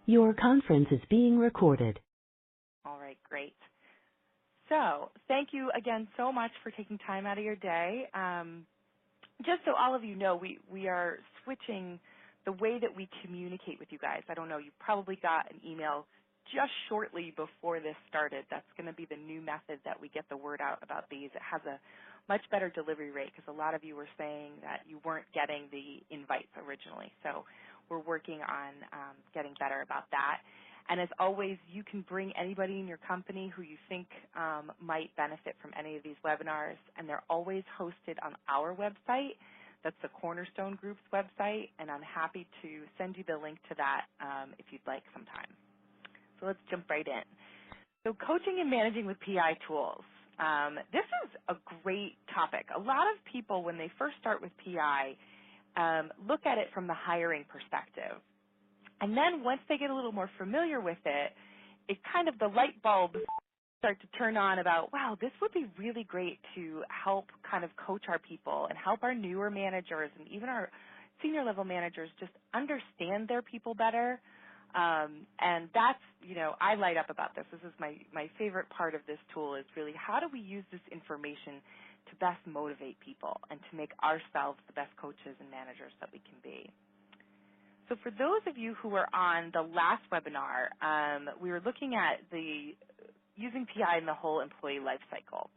Your conference is being recorded. All right, great. So thank you again so much for taking time out of your day. Just so all of you know, we are switching the way that we communicate with you guys. I don't know, you probably got an email just shortly before this started. That's going to be the new method that we get the word out about these. It has a much better delivery rate because a lot of you were saying that you weren't getting the invites originally. So we're working on getting better about that. And as always, you can bring anybody in your company who you think might benefit from any of these webinars, and they're always hosted on our website. That's the Cornerstone Group's website, and I'm happy to send you the link to that if you'd like sometime. So let's jump right in. So coaching and managing with PI tools. This is a great topic. A lot of people, when they first start with PI, look at it from the hiring perspective. And then once they get a little more familiar with it, it kind of, the light bulbs start to turn on about, wow, this would be really great to help kind of coach our people and help our newer managers and even our senior level managers just understand their people better. And that's, you know, I light up about this. This is my favorite part of this tool is really how do we use this information to best motivate people and to make ourselves the best coaches and managers that we can be. So for those of you who were on the last webinar, we were looking at using PI in the whole employee life cycle.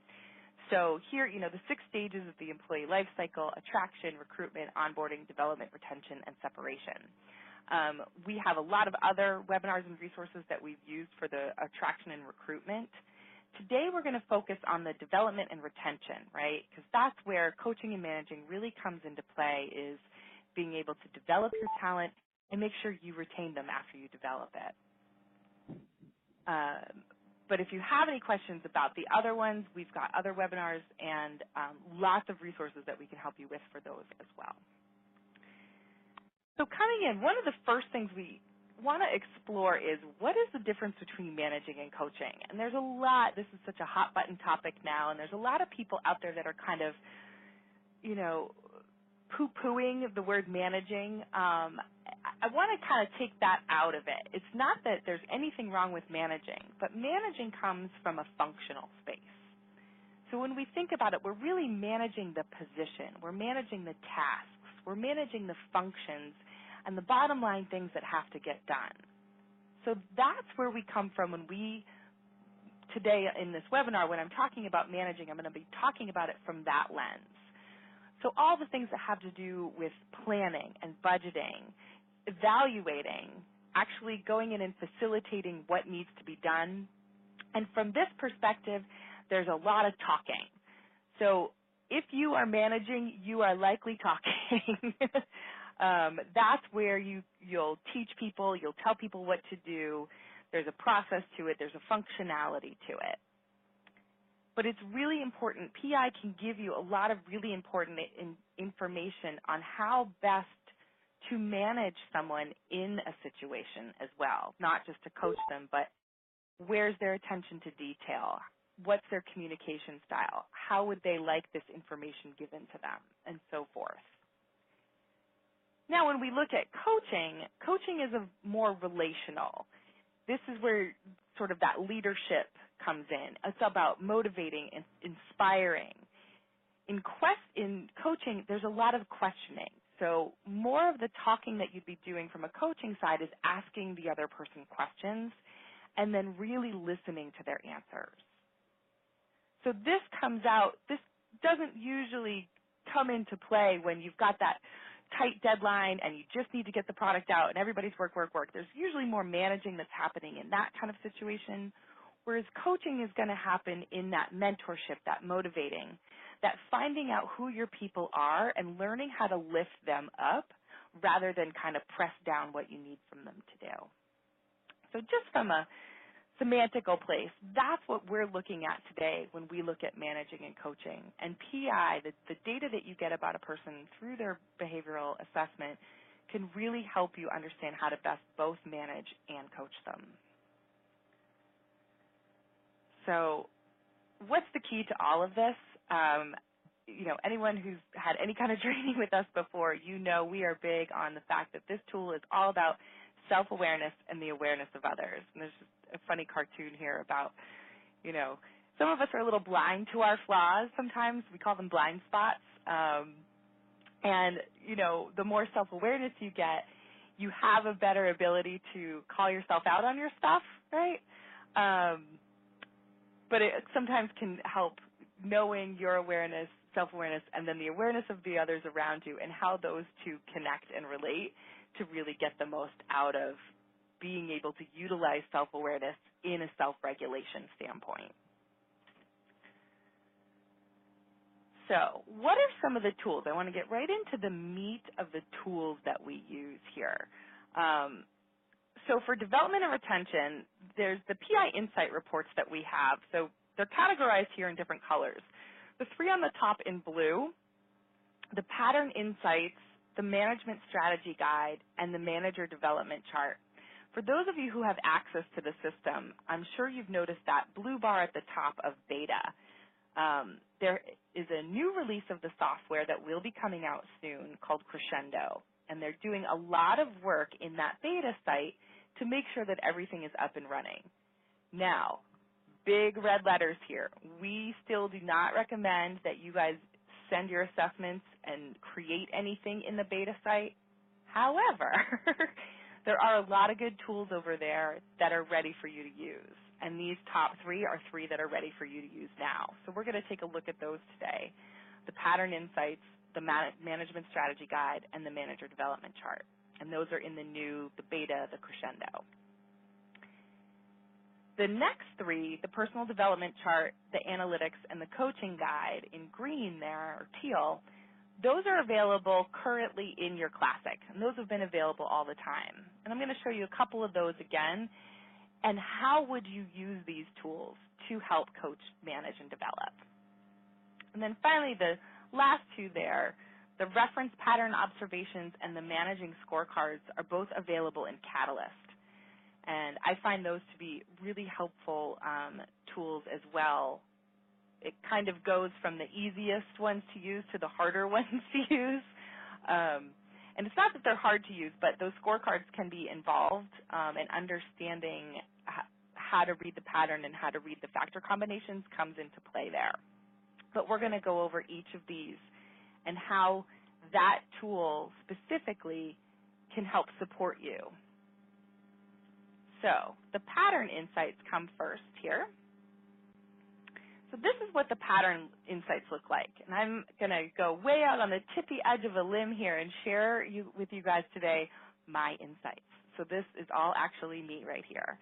So here, you know, the 6 stages of the employee life cycle: attraction, recruitment, onboarding, development, retention, and separation. We have a lot of other webinars and resources that we've used for the attraction and recruitment. Today we're going to focus on the development and retention, right? Because that's where coaching and managing really comes into play, is being able to develop your talent and make sure you retain them after you develop it. But if you have any questions about the other ones, we've got other webinars and lots of resources that we can help you with for those as well. So coming in, one of the first things we want to explore is what is the difference between managing and coaching? And there's a lot. This is such a hot button topic now, and there's a lot of people out there that are kind of, you know, poo-pooing the word managing. I want to kind of take that out of it. It's not that there's anything wrong with managing, but managing comes from a functional space. So when we think about it, we're really managing the position. We're managing the tasks. We're managing the functions and the bottom line things that have to get done. So that's where we come from when today in this webinar, when I'm talking about managing, I'm going to be talking about it from that lens. So all the things that have to do with planning and budgeting, evaluating, actually going in and facilitating what needs to be done. And from this perspective, there's a lot of talking. So if you are managing, you are likely talking. That's where you'll teach people, you'll tell people what to do. There's a process to it. There's a functionality to it. But it's really important. PI can give you a lot of really important information on how best to manage someone in a situation as well, not just to coach them, but where's their attention to detail? What's their communication style? How would they like this information given to them, and so forth. Now, when we look at coaching, coaching is more relational. This is where sort of that leadership comes in. It's about motivating and inspiring. In coaching, there's a lot of questioning. So more of the talking that you'd be doing from a coaching side is asking the other person questions and then really listening to their answers. So this doesn't usually come into play when you've got that tight deadline and you just need to get the product out and everybody's work. There's usually more managing that's happening in that kind of situation, whereas coaching is going to happen in that mentorship, that motivating, that finding out who your people are and learning how to lift them up rather than kind of press down what you need from them to do. So just from a semantical place, that's what we're looking at today when we look at managing and coaching. And PI, the data that you get about a person through their behavioral assessment, can really help you understand how to best both manage and coach them. So what's the key to all of this? Anyone who's had any kind of training with us before, we are big on the fact that this tool is all about self-awareness and the awareness of others. And there's just a funny cartoon here about, some of us are a little blind to our flaws sometimes. We call them blind spots. And the more self-awareness you get, you have a better ability to call yourself out on your stuff, right? But it sometimes can help knowing your awareness, self-awareness, and then the awareness of the others around you and how those two connect and relate to really get the most out of being able to utilize self-awareness in a self-regulation standpoint. So what are some of the tools? I want to get right into the meat of the tools that we use here. So for development and retention, there's the PI Insight reports that we have. So they're categorized here in different colors. The three on the top in blue, the pattern insights, the management strategy guide, and the manager development chart. For those of you who have access to the system, I'm sure you've noticed that blue bar at the top of beta. There is a new release of the software that will be coming out soon called Crescendo, and they're doing a lot of work in that beta site to make sure that everything is up and running. Now, big red letters here. We still do not recommend that you guys send your assessments and create anything in the beta site. However, there are a lot of good tools over there that are ready for you to use. And these top three are three that are ready for you to use now. So we're going to take a look at those today. The pattern insights, the management strategy guide, and the manager development chart. And those are in the beta, the Crescendo. The next three, the personal development chart, the analytics, and the coaching guide in green there, or teal, those are available currently in your Classic. And those have been available all the time. And I'm going to show you a couple of those again. And how would you use these tools to help coach, manage, and develop? And then finally, the last two there, the reference pattern observations and the managing scorecards are both available in Catalyst. And I find those to be really helpful tools as well. It kind of goes from the easiest ones to use to the harder ones to use. And it's not that they're hard to use, but those scorecards can be involved, and understanding how to read the pattern and how to read the factor combinations comes into play there. But we're going to go over each of these and how that tool specifically can help support you. So the pattern insights come first here. So this is what the pattern insights look like. And I'm going to go way out on the tippy edge of a limb here and share with you guys today my insights. So this is all actually me right here.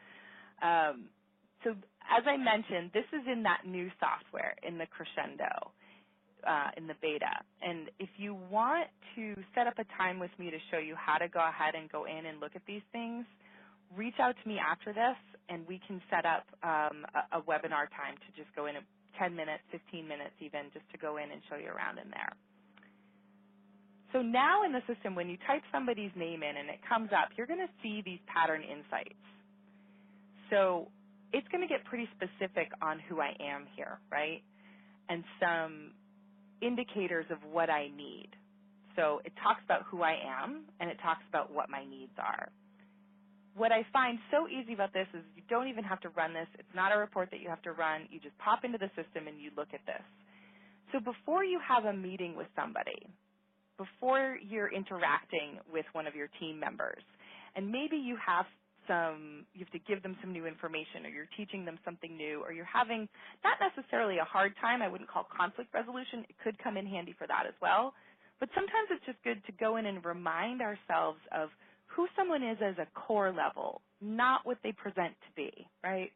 So as I mentioned, this is in that new software, in the Crescendo, in the beta. And if you want to set up a time with me to show you how to go ahead and go in and look at these things, reach out to me after this, and we can set up a webinar time to just go in 10 minutes, 15 minutes even, just to go in and show you around in there. So now in the system, when you type somebody's name in and it comes up, you're going to see these pattern insights. So it's going to get pretty specific on who I am here, right? And some indicators of what I need. So it talks about who I am, and it talks about what my needs are. What I find so easy about this is you don't even have to run this. It's not a report that you have to run. You just pop into the system and you look at this. So before you have a meeting with somebody, before you're interacting with one of your team members, and maybe you have to give them some new information, or you're teaching them something new, or you're having not necessarily a hard time. I wouldn't call conflict resolution. It could come in handy for that as well. But sometimes it's just good to go in and remind ourselves of who someone is as a core level, not what they present to be, right?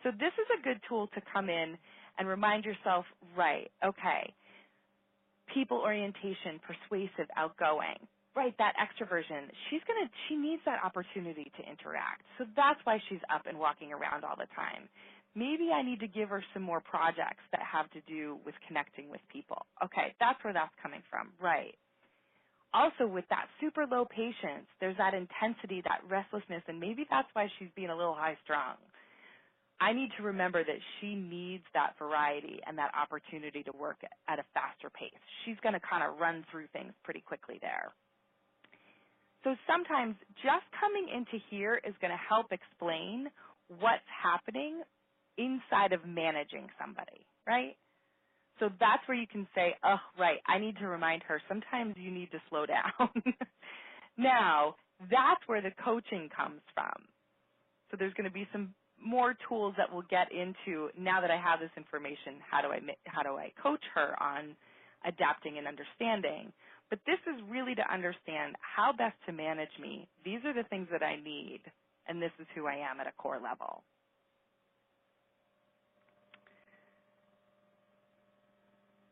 So this is a good tool to come in and remind yourself, right, okay, people orientation, persuasive, outgoing, right, that extroversion, she needs that opportunity to interact. So that's why she's up and walking around all the time. Maybe I need to give her some more projects that have to do with connecting with people. Okay, that's where that's coming from, right. Also, with that super low patience, there's that intensity, that restlessness, and maybe that's why she's being a little high-strung. I need to remember that she needs that variety and that opportunity to work at a faster pace. She's going to kind of run through things pretty quickly there. So sometimes just coming into here is going to help explain what's happening inside of managing somebody, right? So that's where you can say, oh, right, I need to remind her. Sometimes you need to slow down. Now, that's where the coaching comes from. So there's going to be some more tools that we'll get into. Now that I have this information, how do I coach her on adapting and understanding? But this is really to understand how best to manage me. These are the things that I need, and this is who I am at a core level.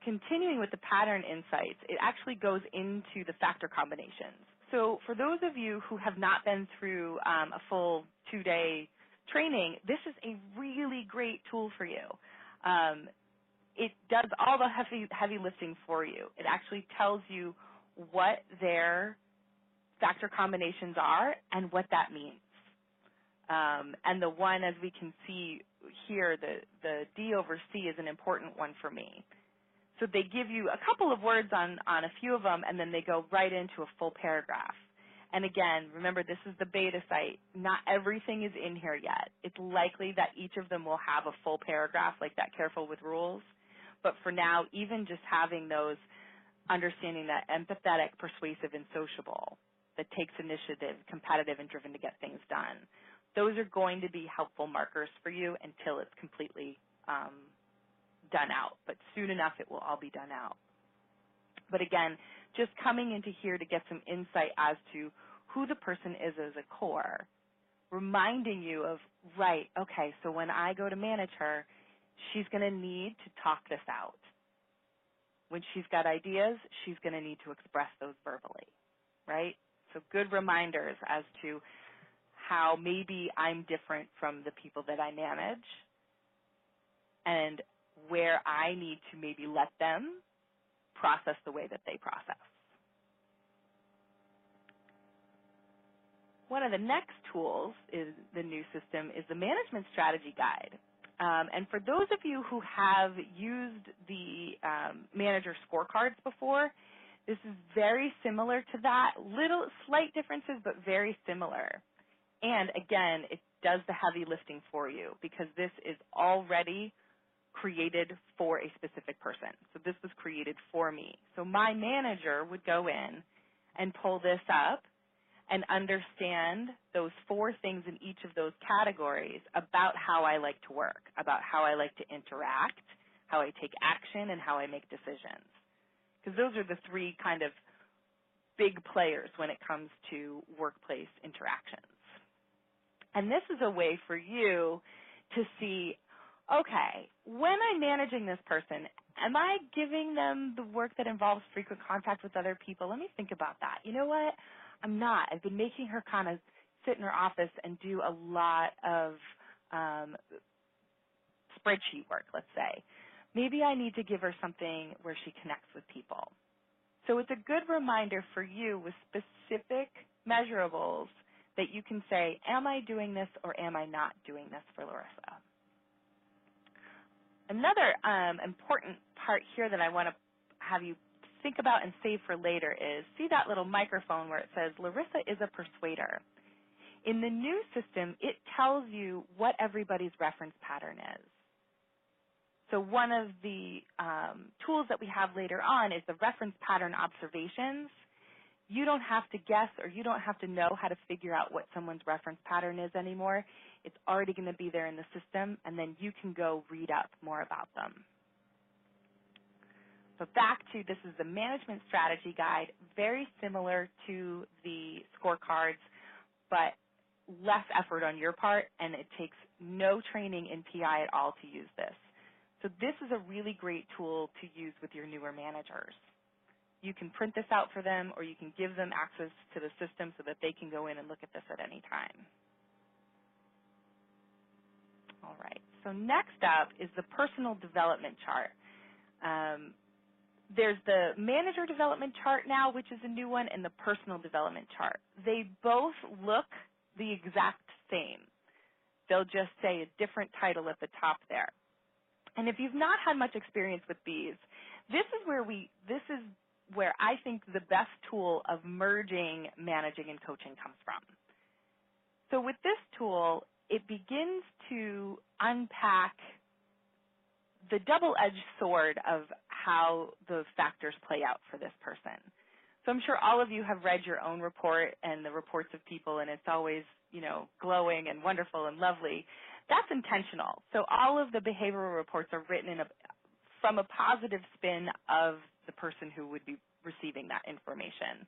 Continuing with the pattern insights, it actually goes into the factor combinations. So for those of you who have not been through a full 2-day training, this is a really great tool for you. It does all the heavy lifting for you. It actually tells you what their factor combinations are and what that means. And the one, as we can see here, the D over C is an important one for me. So they give you a couple of words on a few of them, and then they go right into a full paragraph. And again, remember, this is the beta site. Not everything is in here yet. It's likely that each of them will have a full paragraph like that, careful with rules. But for now, even just having those, understanding that empathetic, persuasive, and sociable, that takes initiative, competitive, and driven to get things done, those are going to be helpful markers for you until it's completely done out. But soon enough, it will all be done out. But again, just coming into here to get some insight as to who the person is as a core, reminding you of, right, okay, so when I go to manage her, she's going to need to talk this out. When she's got ideas, she's going to need to express those verbally, right? So good reminders as to how maybe I'm different from the people that I manage and where I need to maybe let them process the way that they process. One of the next tools is the new system is the management strategy guide. And for those of you who have used the manager scorecards before, this is very similar to that. Little slight differences, but very similar. And again, it does the heavy lifting for you because this is already created for a specific person. So this was created for me. So my manager would go in and pull this up and understand those 4 things in each of those categories about how I like to work, about how I like to interact, how I take action, and how I make decisions. Because those are the 3 kind of big players when it comes to workplace interactions. And this is a way for you to see, okay, when I'm managing this person, am I giving them the work that involves frequent contact with other people? Let me think about that. You know what? I'm not. I've been making her kind of sit in her office and do a lot of spreadsheet work, let's say. Maybe I need to give her something where she connects with people. So it's a good reminder for you with specific measurables that you can say, am I doing this or am I not doing this for Larissa? Another important part here that I want to have you think about and save for later is, see that little microphone where it says, Larissa is a persuader. In the new system, it tells you what everybody's reference pattern is. So one of the tools that we have later on is the reference pattern observations. You don't have to guess or you don't have to know how to figure out what someone's reference pattern is anymore. It's already going to be there in the system, and then you can go read up more about them. So back to, this is the management strategy guide, very similar to the scorecards, but less effort on your part, and it takes no training in PI at all to use this. So this is a really great tool to use with your newer managers. You can print this out for them, or you can give them access to the system so that they can go in and look at this at any time. All right, so next up is the personal development chart. There's the manager development chart now, which is a new one, and the personal development chart. They both look the exact same. They'll just say a different title at the top there. And if you've not had much experience with these, this is where this is where I think the best tool of merging managing and coaching comes from. So with this tool, it begins to unpack the double-edged sword of how those factors play out for this person. So I'm sure all of you have read your own report and the reports of people, and it's always, glowing and wonderful and lovely. That's intentional. So all of the behavioral reports are written from a positive spin of the person who would be receiving that information.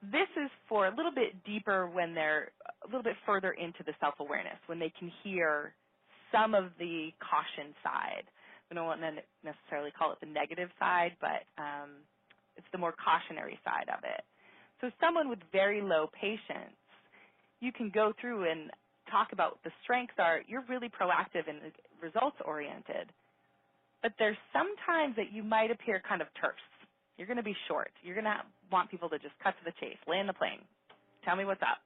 This is for a little bit deeper when they're a little bit further into the self-awareness, when they can hear some of the caution side. We don't want to necessarily call it the negative side, but it's the more cautionary side of it. So someone with very low patience, you can go through and talk about what the strengths are. You're really proactive and results-oriented, but there's some times that you might appear kind of terse. You're going to be short. You're going to want people to just cut to the chase, land the plane, tell me what's up.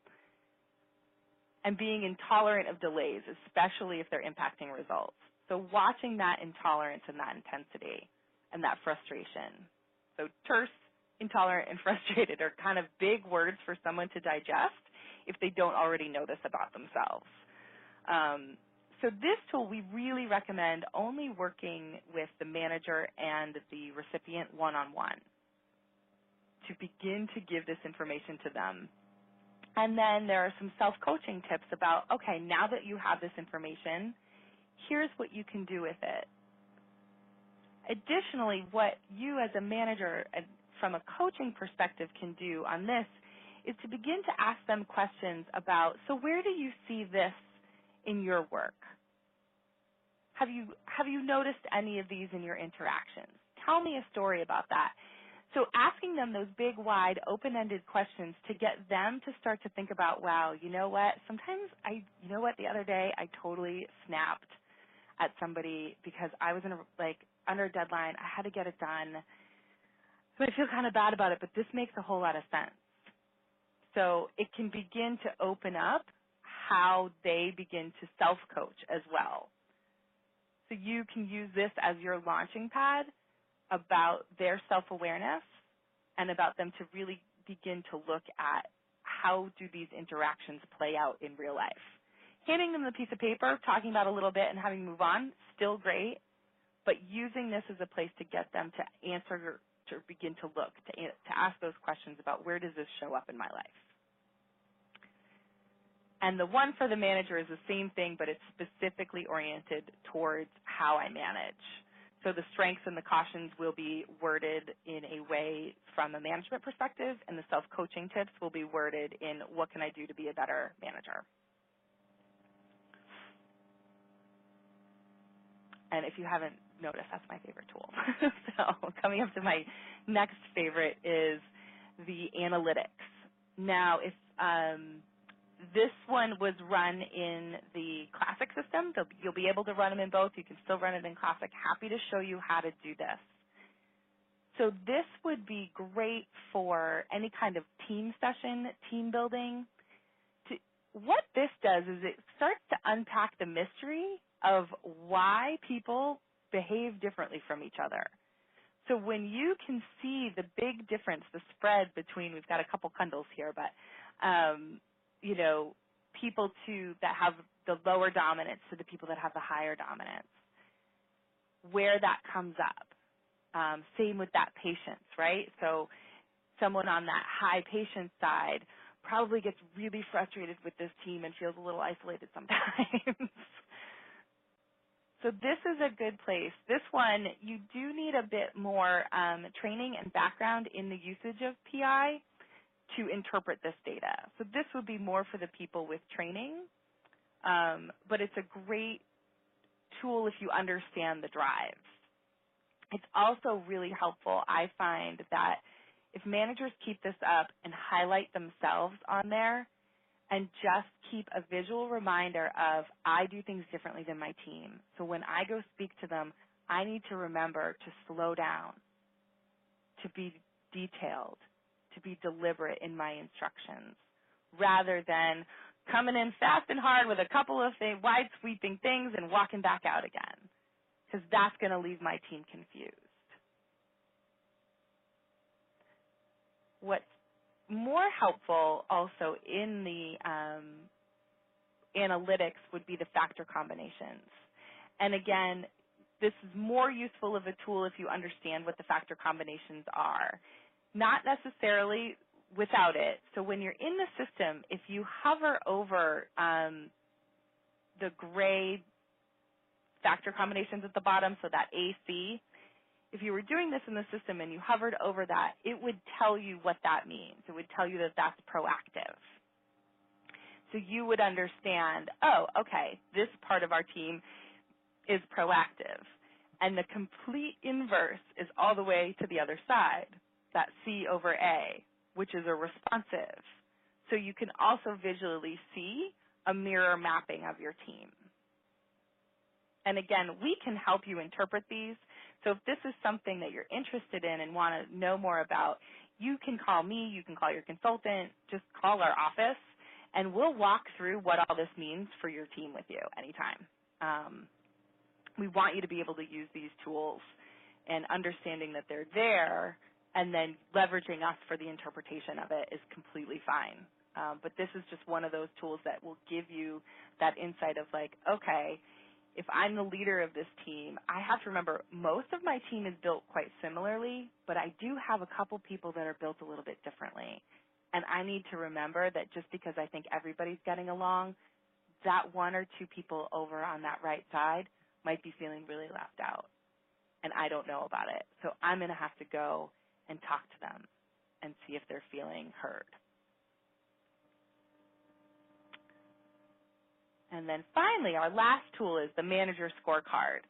And being intolerant of delays, especially if they're impacting results. So watching that intolerance and that intensity and that frustration. So terse, intolerant, and frustrated are kind of big words for someone to digest if they don't already know this about themselves. So this tool, we really recommend only working with the manager and the recipient one-on-one to begin to give this information to them. And then there are some self-coaching tips about, okay, now that you have this information, here's what you can do with it. Additionally, what you as a manager from a coaching perspective can do on this is to begin to ask them questions about, so where do you see this in your work? Have you noticed any of these in your interactions? Tell me a story about that. So asking them those big, wide, open-ended questions to get them to start to think about, wow, you know what, sometimes the other day I totally snapped at somebody because I was under a deadline. I had to get it done. So I feel kind of bad about it, but this makes a whole lot of sense. So it can begin to open up how they begin to self-coach as well. So you can use this as your launching pad about their self-awareness and about them to really begin to look at how do these interactions play out in real life. Handing them the piece of paper, talking about it a little bit and having them move on, still great, but using this as a place to get them to answer, to begin to look, to ask those questions about where does this show up in my life. And the one for the manager is the same thing, but it's specifically oriented towards how I manage. So the strengths and the cautions will be worded in a way from a management perspective, and the self-coaching tips will be worded in what can I do to be a better manager. And if you haven't noticed, that's my favorite tool. So coming up to my next favorite is the analytics. Now, if this one was run in the Classic system, you'll be able to run them in both. You can still run it in Classic. Happy to show you how to do this. So this would be great for any kind of team session, team building. What this does is it starts to unpack the mystery of why people behave differently from each other. So when you can see the big difference, the spread between, we've got a couple Kundals here, but people that have the lower dominance to the people that have the higher dominance, where that comes up. Same with that patience, right? So someone on that high patience side probably gets really frustrated with this team and feels a little isolated sometimes. So this is a good place. This one, you do need a bit more training and background in the usage of PI to interpret this data. So this would be more for the people with training, but it's a great tool if you understand the drives. It's also really helpful, I find, that if managers keep this up and highlight themselves on there and just keep a visual reminder of, I do things differently than my team. So when I go speak to them, I need to remember to slow down, to be detailed, to be deliberate in my instructions, rather than coming in fast and hard with a couple of wide sweeping things and walking back out again, because that's going to leave my team confused. what's more helpful also in the analytics would be the factor combinations. And again, this is more useful of a tool if you understand what the factor combinations are. Not necessarily without it. So when you're in the system, if you hover over the gray factor combinations at the bottom, so that AC, if you were doing this in the system and you hovered over that, it would tell you what that means. It would tell you that that's proactive. So you would understand, oh, okay, this part of our team is proactive. And the complete inverse is all the way to the other side, that C over A, which is a responsive. So you can also visually see a mirror mapping of your team. And again, we can help you interpret these. So if this is something that you're interested in and want to know more about, you can call me, you can call your consultant, just call our office, and we'll walk through what all this means for your team with you anytime. We want you to be able to use these tools, and understanding that they're there and then leveraging us for the interpretation of it is completely fine. But this is just one of those tools that will give you that insight of like, okay, if I'm the leader of this team, I have to remember most of my team is built quite similarly, but I do have a couple people that are built a little bit differently. And I need to remember that just because I think everybody's getting along, that one or two people over on that right side might be feeling really left out, and I don't know about it. So I'm going to have to go and talk to them and see if they're feeling heard. And then finally, our last tool is the manager scorecard.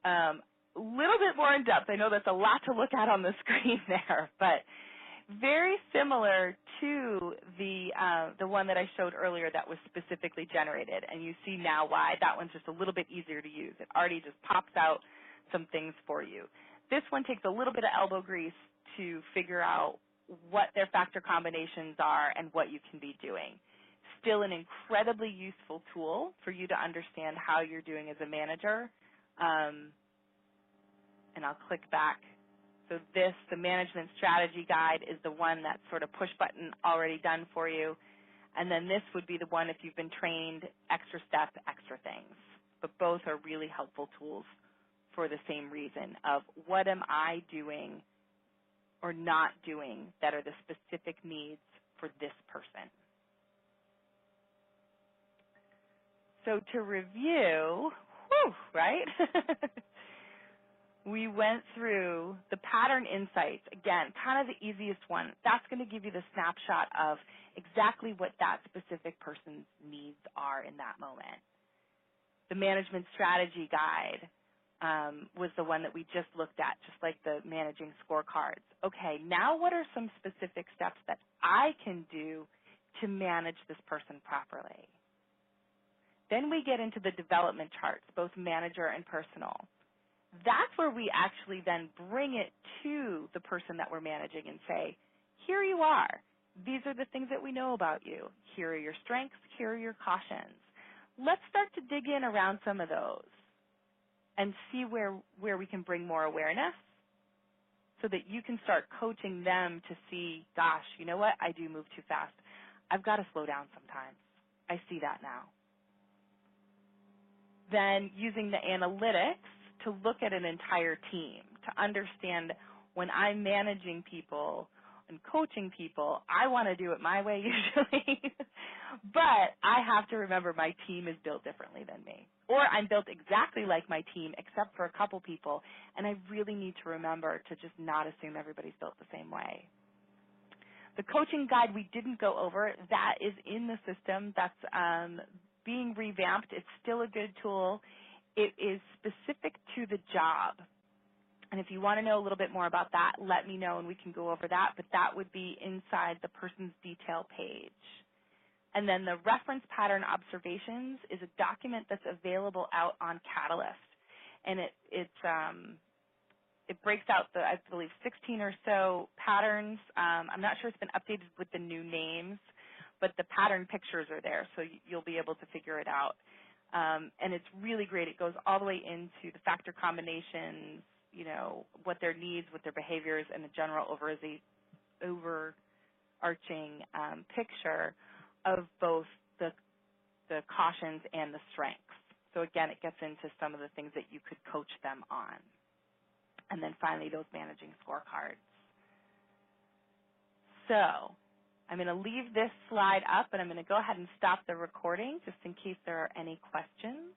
A little bit more in depth. I know that's a lot to look at on the screen there, but very similar to the one that I showed earlier that was specifically generated. And you see now why that one's just a little bit easier to use. It already just pops out some things for you. This one takes a little bit of elbow grease to figure out what their factor combinations are and what you can be doing. Still an incredibly useful tool for you to understand how you're doing as a manager. And I'll click back. So this, the management strategy guide, is the one that's sort of push button already done for you. And then this would be the one if you've been trained, extra step, extra things. But both are really helpful tools for the same reason of what am I doing or not doing that are the specific needs for this person. So to review, right? We went through the pattern insights. Again, kind of the easiest one. That's going to give you the snapshot of exactly what that specific person's needs are in that moment. The management strategy guide was the one that we just looked at, just like the managing scorecards. Okay, now what are some specific steps that I can do to manage this person properly? Then we get into the development charts, both manager and personal. That's where we actually then bring it to the person that we're managing and say, here you are. These are the things that we know about you. Here are your strengths. Here are your cautions. Let's start to dig in around some of those and see where we can bring more awareness so that you can start coaching them to see, gosh, you know what? I do move too fast. I've got to slow down sometimes. I see that now. Then using the analytics to look at an entire team, to understand when I'm managing people and coaching people, I want to do it my way usually, but I have to remember my team is built differently than me. Or I'm built exactly like my team except for a couple people, and I really need to remember to just not assume everybody's built the same way. The coaching guide we didn't go over. That is in the system. That's being revamped. It's still a good tool. It is specific to the job. And if you want to know a little bit more about that, let me know and we can go over that. But that would be inside the person's detail page. And then the reference pattern observations is a document that's available out on Catalyst. And it breaks out the, I believe, 16 or so patterns. I'm not sure it's been updated with the new names, but the pattern pictures are there, so you'll be able to figure it out. And it's really great. It goes all the way into the factor combinations, you know, what their needs, what their behaviors, and the general overview overarching picture of both the cautions and the strengths. So again, it gets into some of the things that you could coach them on. And then finally, those managing scorecards. So I'm going to leave this slide up, and I'm going to go ahead and stop the recording just in case there are any questions.